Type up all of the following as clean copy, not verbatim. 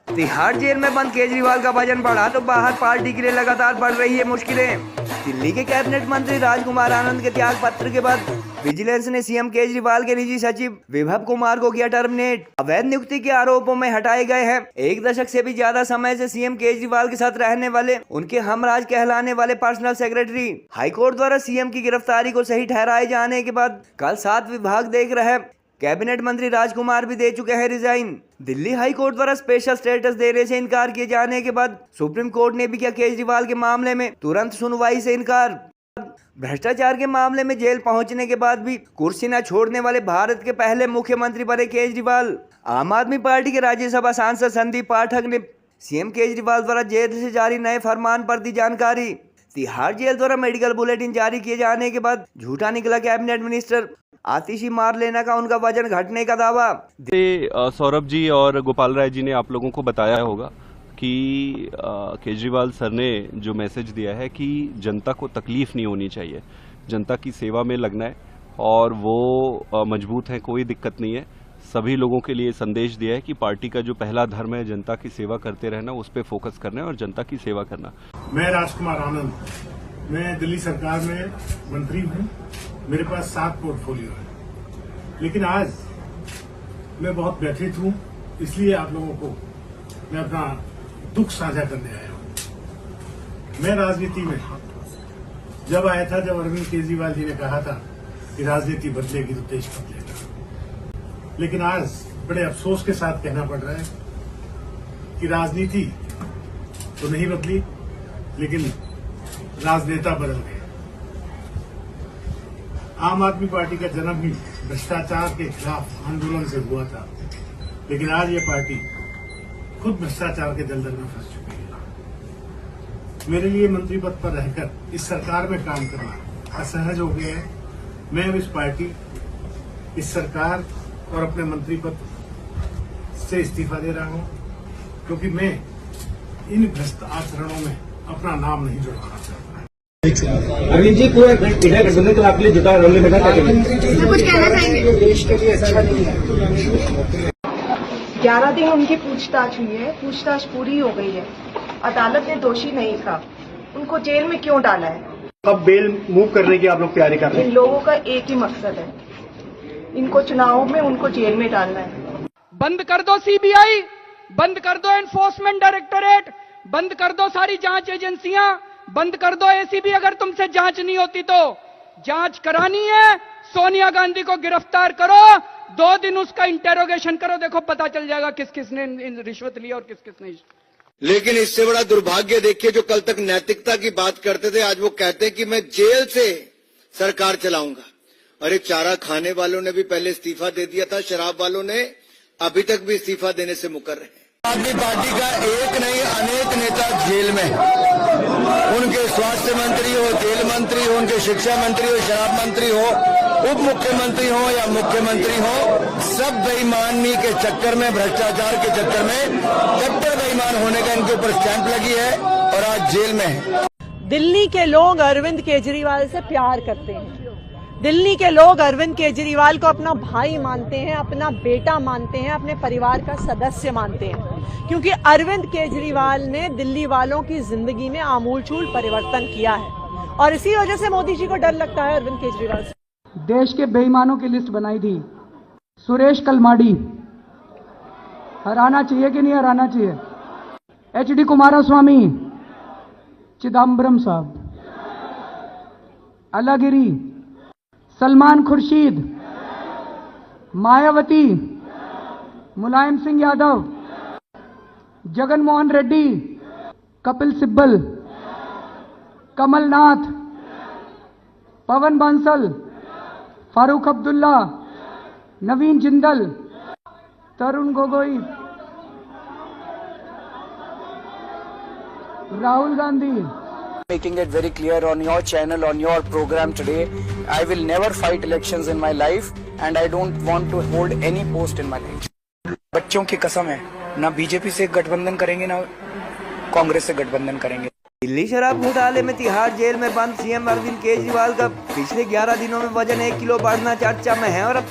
Tihar jail में बंद केजरीवाल का वजन बढ़ा तो बाहर पार्टी के लिए लगातार बढ़ रही है मुश्किलें। दिल्ली के कैबिनेट मंत्री राजकुमार आनंद के त्याग पत्र के बाद विजिलेंस ने सीएम केजरीवाल के निजी सचिव विभव कुमार को किया टर्मिनेट। अवैध नियुक्ति के आरोपों में हटाए गए हैं। 1 दशक से भी ज्यादा समय से सीएम केजरीवाल के साथ रहने वाले उनके हमराज कहलाने वाले पर्सनल सेक्रेटरी हाईकोर्ट द्वारा सीएम की गिरफ्तारी को सही ठहराए जाने के बाद कल 7 विभाग देख रहे कैबिनेट मंत्री राजकुमार भी दे चुके हैं रिजाइन। दिल्ली हाई कोर्ट द्वारा स्पेशल स्टेटस देने से इनकार किए जाने के बाद सुप्रीम कोर्ट ने भी किया केजरीवाल के मामले में तुरंत सुनवाई से इनकार। भ्रष्टाचार के मामले में जेल पहुंचने के बाद भी कुर्सी न छोड़ने वाले भारत के पहले मुख्यमंत्री बने केजरीवाल। आम आदमी पार्टी के राज्यसभा सांसद संदीप पाठक ने सीएम केजरीवाल द्वारा जेल से जारी नए फरमान पर दी जानकारी। तिहाड़ जेल द्वारा मेडिकल बुलेटिन जारी किए जाने के बाद झूठा निकला कैबिनेट मिनिस्टर आतिशी मार लेना का उनका वजन घटने का दावा। सौरभ जी और गोपाल राय जी ने आप लोगों को बताया होगा कि केजरीवाल सर ने जो मैसेज दिया है कि जनता को तकलीफ नहीं होनी चाहिए, जनता की सेवा में लगना है और वो मजबूत है, कोई दिक्कत नहीं है। सभी लोगों के लिए संदेश दिया है कि पार्टी का जो पहला धर्म है जनता की सेवा करते रहना, उस पर फोकस करना है और जनता की सेवा करना। मैं राजकुमार आनंद, मैं दिल्ली सरकार में मंत्री हूँ। मेरे पास 7 पोर्टफोलियो है, लेकिन आज मैं बहुत व्यथित हूँ, इसलिए आप लोगों को मैं अपना दुख साझा करने आया हूँ। मैं राजनीति में जब आया था, जब अरविंद केजरीवाल जी ने कहा था कि राजनीति बदलेगी तो देश बदलेगा, लेकिन आज बड़े अफसोस के साथ कहना पड़ रहा है कि राजनीति तो नहीं बदली, लेकिन राजनेता बदल गए। आम आदमी पार्टी का जन्म ही भ्रष्टाचार के खिलाफ आंदोलन से हुआ था, लेकिन आज ये पार्टी खुद भ्रष्टाचार के दलदल में फंस चुकी है। मेरे लिए मंत्री पद पर रहकर इस सरकार में काम करना असहज हो गया है। मैं अब इस पार्टी, इस सरकार और अपने मंत्री पद से इस्तीफा दे रहा हूं, क्योंकि मैं इन भ्रष्ट आचरणों में अपना नाम नहीं जुड़वाना चाहता। अरविंद जी को इंडिया गठबंधन के आपके लिए जुटा रोल में बैठा कुछ कहना चाहेंगे? देश के लिए अच्छा नहीं है। 11 दिन उनकी पूछताछ हुई है, पूछताछ पूरी हो गई है। अदालत ने दोषी नहीं कहा, उनको जेल में क्यों डाला है? कब बेल मूव करने की आप लोग तैयारी कर रहे हैं? इन लोगों का एक ही मकसद है, इनको चुनाव में उनको जेल में डालना है। बंद कर दो सीबीआई, बंद कर दो एनफोर्समेंट डायरेक्टोरेट, बंद कर दो सारी जांच एजेंसियां, बंद कर दो एसीबी। अगर तुमसे जांच नहीं होती तो जांच करानी है, सोनिया गांधी को गिरफ्तार करो, 2 दिन उसका इंटेरोगेशन करो, देखो पता चल जाएगा किस किस ने रिश्वत ली और किस किस ने। लेकिन इससे बड़ा दुर्भाग्य देखिए, जो कल तक नैतिकता की बात करते थे, आज वो कहते हैं कि मैं जेल से सरकार चलाऊंगा। अरे चारा खाने वालों ने भी पहले इस्तीफा दे दिया था, शराब वालों ने अभी तक भी इस्तीफा देने से मुकर रहे हैं। आदमी पार्टी का एक नहीं अनेक नेता जेल में, उनके स्वास्थ्य मंत्री हो, जेल मंत्री हो, उनके शिक्षा मंत्री हो, शराब मंत्री हो, उप मुख्यमंत्री हो या मुख्यमंत्री हो, सब बेईमानी के चक्कर में, भ्रष्टाचार के चक्कर में कट्टर बेईमान होने का इनके ऊपर स्टैंप लगी है और आज जेल में है। दिल्ली के लोग अरविंद केजरीवाल से प्यार करते हैं। दिल्ली के लोग अरविंद केजरीवाल को अपना भाई मानते हैं, अपना बेटा मानते हैं, अपने परिवार का सदस्य मानते हैं, क्योंकि अरविंद केजरीवाल ने दिल्ली वालों की जिंदगी में आमूलचूल परिवर्तन किया है और इसी वजह से मोदी जी को डर लगता है अरविंद केजरीवाल से। देश के बेईमानों की लिस्ट बनाई थी, सुरेश कलमाडी हराना चाहिए कि नहीं हराना चाहिए? HD कुमारस्वामी, चिदम्बरम साहब, अलागिरी, सलमान खुर्शीद, मायावती, मुलायम सिंह यादव, जगन मोहन रेड्डी, कपिल सिब्बल, कमलनाथ, पवन बांसल, फारूक अब्दुल्ला, नवीन Jindal, Tarun Gogoi, Rahul Gandhi. Making it very clear on your channel, on your program today, I will never fight elections in my life and I don't want to hold any post in my life. बच्चों की कसम है, ना BJP से गठबंधन करेंगे, ना कांग्रेस से गठबंधन करेंगे। दिल्ली शराब घोटाले में तिहाड़ जेल में बंद सीएम अरविंद केजरीवाल का पिछले 11 दिनों में वजन 1 किलो बढ़ना चर्चा में है और अब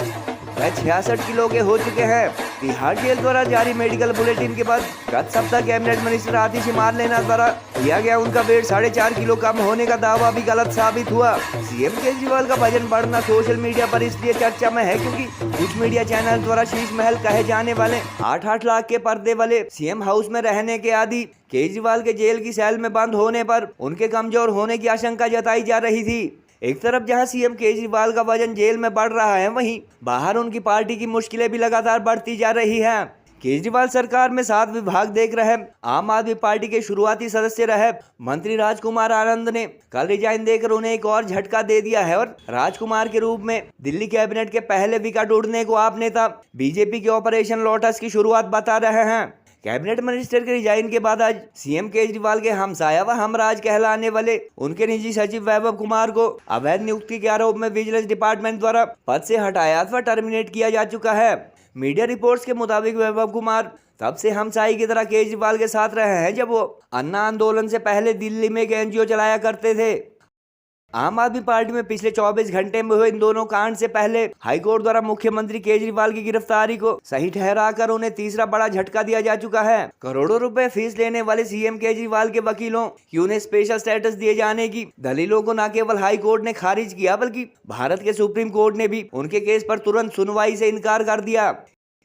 वह 66 किलो के हो चुके हैं। तिहाड़ जेल द्वारा जारी मेडिकल बुलेटिन के बाद गत सप्ताह कैबिनेट मिनिस्टर आतिश लेना द्वारा किया गया उनका वेट 4.5 किलो कम होने का दावा भी गलत साबित हुआ। सीएम केजरीवाल का वजन बढ़ना सोशल मीडिया पर इसलिए चर्चा में है क्योंकि कुछ मीडिया चैनल द्वारा शीश महल कहे जाने वाले 8-8 लाख के पर्दे वाले सीएम हाउस में रहने के आदि केजरीवाल के जेल की सेल में बंद होने पर उनके कमजोर होने की आशंका जताई जा रही थी। एक तरफ जहां सीएम केजरीवाल का वजन जेल में बढ़ रहा है, वहीं बाहर उनकी पार्टी की मुश्किलें भी लगातार बढ़ती जा रही हैं। केजरीवाल सरकार में 7 विभाग देख रहे आम आदमी पार्टी के शुरुआती सदस्य रहे मंत्री राजकुमार आनंद ने कल रिजाइन देकर उन्हें एक और झटका दे दिया है और राजकुमार के रूप में दिल्ली कैबिनेट के पहले विकेट उड़ने को आप नेता बीजेपी के ऑपरेशन लोटस की शुरुआत बता रहे हैं। कैबिनेट मिनिस्टर के रिजाइन के बाद आज सीएम केजरीवाल के हमसाया व हमराज कहलाने वाले उनके निजी सचिव वैभव कुमार को अवैध नियुक्ति के आरोप में विजिलेंस डिपार्टमेंट द्वारा पद से हटाया अथवा टर्मिनेट किया जा चुका है। मीडिया रिपोर्ट्स के मुताबिक वैभव कुमार तब से हमसाई की तरह केजरीवाल के साथ रहे हैं जब वो अन्ना आंदोलन से पहले दिल्ली में एक एनजीओ चलाया करते थे। आम आदमी पार्टी में पिछले 24 घंटे में हुए इन दोनों कांड से पहले हाईकोर्ट द्वारा मुख्यमंत्री केजरीवाल की गिरफ्तारी को सही ठहराकर उन्हें तीसरा बड़ा झटका दिया जा चुका है। करोड़ों रुपए फीस लेने वाले सीएम केजरीवाल के वकीलों की उन्हें स्पेशल स्टेटस दिए जाने की दलीलों को न केवल हाईकोर्ट ने खारिज किया बल्कि भारत के सुप्रीम कोर्ट ने भी उनके केस पर तुरंत सुनवाई से इनकार कर दिया।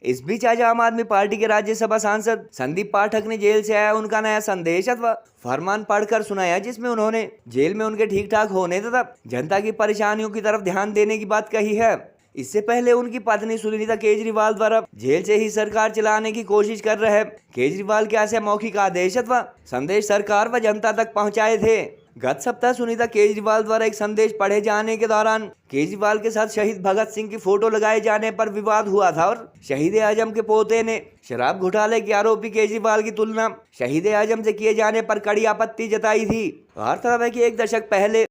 इस बीच आज आम आदमी पार्टी के राज्यसभा सांसद संदीप पाठक ने जेल से आया उनका नया संदेश अथवा फरमान पढ़कर सुनाया, जिसमें उन्होंने जेल में उनके ठीक ठाक होने तथा जनता की परेशानियों की तरफ ध्यान देने की बात कही है। इससे पहले उनकी पत्नी सुनीता केजरीवाल द्वारा जेल से ही सरकार चलाने की कोशिश कर रहे केजरीवाल के ऐसे मौखिक आदेश अथवा संदेश सरकार व जनता तक पहुंचाए थे। गत सप्ताह सुनीता केजरीवाल द्वारा एक संदेश पढ़े जाने के दौरान केजरीवाल के साथ शहीद भगत सिंह की फोटो लगाए जाने पर विवाद हुआ था और शहीद आजम के पोते ने शराब घोटाले के आरोपी केजरीवाल की तुलना शहीद आजम से किए जाने पर कड़ी आपत्ति जताई थी। गौरतलब है कि 1 दशक पहले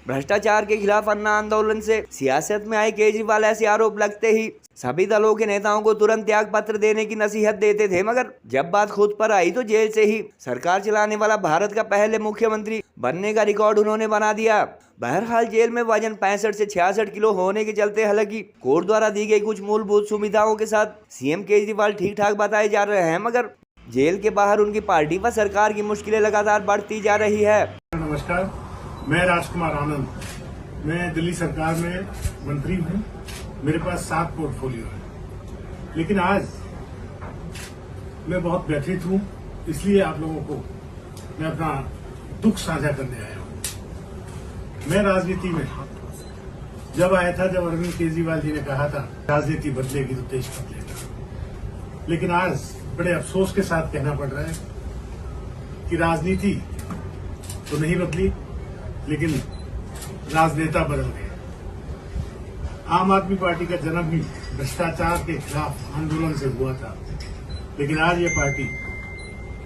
भ्रष्टाचार के खिलाफ अन्ना आंदोलन से सियासत में आए केजरीवाल ऐसे आरोप लगते ही सभी दलों के नेताओं को तुरंत त्याग पत्र देने की नसीहत देते थे, मगर जब बात खुद पर आई तो जेल से ही सरकार चलाने वाला भारत का पहले मुख्यमंत्री बनने का रिकॉर्ड उन्होंने बना दिया। बहरहाल जेल में वजन 65 से 66 किलो होने के चलते हालांकि कोर्ट द्वारा दी गई कुछ मूलभूत सुविधाओं के साथ सीएम केजरीवाल ठीक ठाक बताए जा रहे हैं, मगर जेल के बाहर उनकी पार्टी व सरकार की मुश्किलें लगातार बढ़ती जा रही है। नमस्कार, मैं राजकुमार आनंद, मैं दिल्ली सरकार में मंत्री हूँ। मेरे पास 7 पोर्टफोलियो है, लेकिन आज मैं बहुत व्यथित हूँ, इसलिए आप लोगों को मैं अपना दुख साझा करने आया हूँ। मैं राजनीति में जब आया था, जब अरविंद केजरीवाल जी ने कहा था राजनीति बदलेगी तो देश बदलेगा, लेकिन आज बड़े अफसोस के साथ कहना पड़ रहा है कि राजनीति तो नहीं बदली, लेकिन राजनेता बदल गए। आम आदमी पार्टी का जन्म भी भ्रष्टाचार के खिलाफ आंदोलन से हुआ था, लेकिन आज ये पार्टी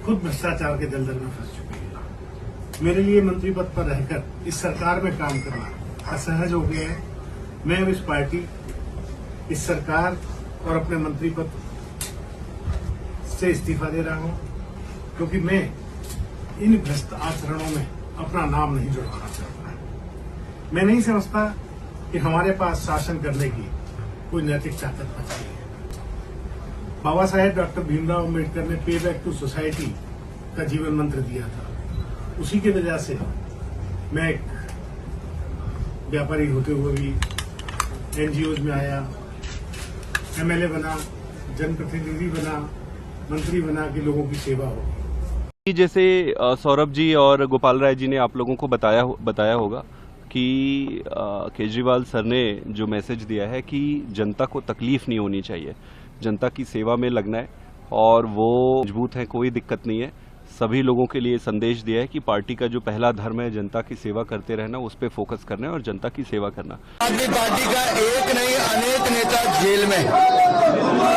खुद भ्रष्टाचार के दलदल में फंस चुकी है। मेरे लिए मंत्री पद पर रहकर इस सरकार में काम करना असहज हो गया है। मैं अब इस पार्टी, इस सरकार और अपने मंत्री पद से इस्तीफा दे रहा हूं, क्योंकि मैं इन भ्रष्ट आचरणों में अपना नाम नहीं जुड़वाना चाहता। मैं नहीं समझता कि हमारे पास शासन करने की कोई नैतिक ताकत बची है। बाबा साहेब डॉक्टर भीमराव अम्बेडकर ने पे बैक टू सोसाइटी का जीवन मंत्र दिया था। उसी की वजह से मैं एक व्यापारी होते हुए भी एनजीओज में आया, एमएलए बना, जनप्रतिनिधि बना, मंत्री बना कि लोगों की सेवा हो। जैसे सौरभ जी और गोपाल राय जी ने आप लोगों को बताया होगा कि केजरीवाल सर ने जो मैसेज दिया है कि जनता को तकलीफ नहीं होनी चाहिए, जनता की सेवा में लगना है और वो मजबूत है, कोई दिक्कत नहीं है। सभी लोगों के लिए संदेश दिया है कि पार्टी का जो पहला धर्म है जनता की सेवा करते रहना, उस पर फोकस करना है और जनता की सेवा करना। आदमी पार्टी का एक नहीं अनेक नेता जेल में,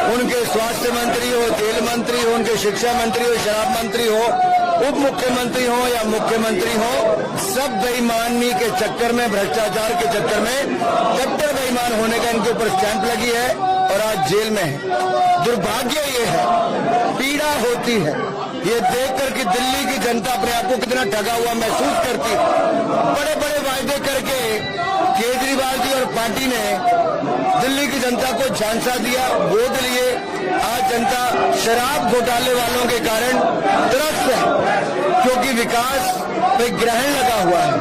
उनके स्वास्थ्य मंत्री हो, जेल मंत्री हो, उनके शिक्षा मंत्री हो, शराब मंत्री हो, उप मुख्यमंत्री हो या मुख्यमंत्री हो, सब बेईमानी के चक्कर में, भ्रष्टाचार के चक्कर में कट्टर बेईमान होने का इनके ऊपर स्टैंप लगी है और आज जेल में है। दुर्भाग्य ये है, पीड़ा होती है ये देखकर कि दिल्ली की जनता अपने आप को कितना ठगा हुआ महसूस करती है। बड़े बड़े वायदे करके केजरीवाल जी और पार्टी ने दिल्ली की जनता को झांसा दिया, वोट लिए। आज जनता शराब घोटाले वालों के कारण त्रस्त है, क्योंकि विकास पे ग्रहण लगा हुआ है,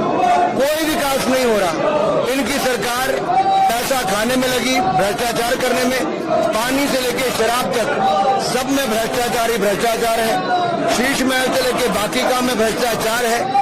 कोई विकास नहीं हो रहा। इनकी सरकार पैसा खाने में लगी, भ्रष्टाचार करने में, पानी से लेके शराब तक सब में भ्रष्टाचार ही भ्रष्टाचार है। शीश महल से लेके बाकी काम में भ्रष्टाचार है।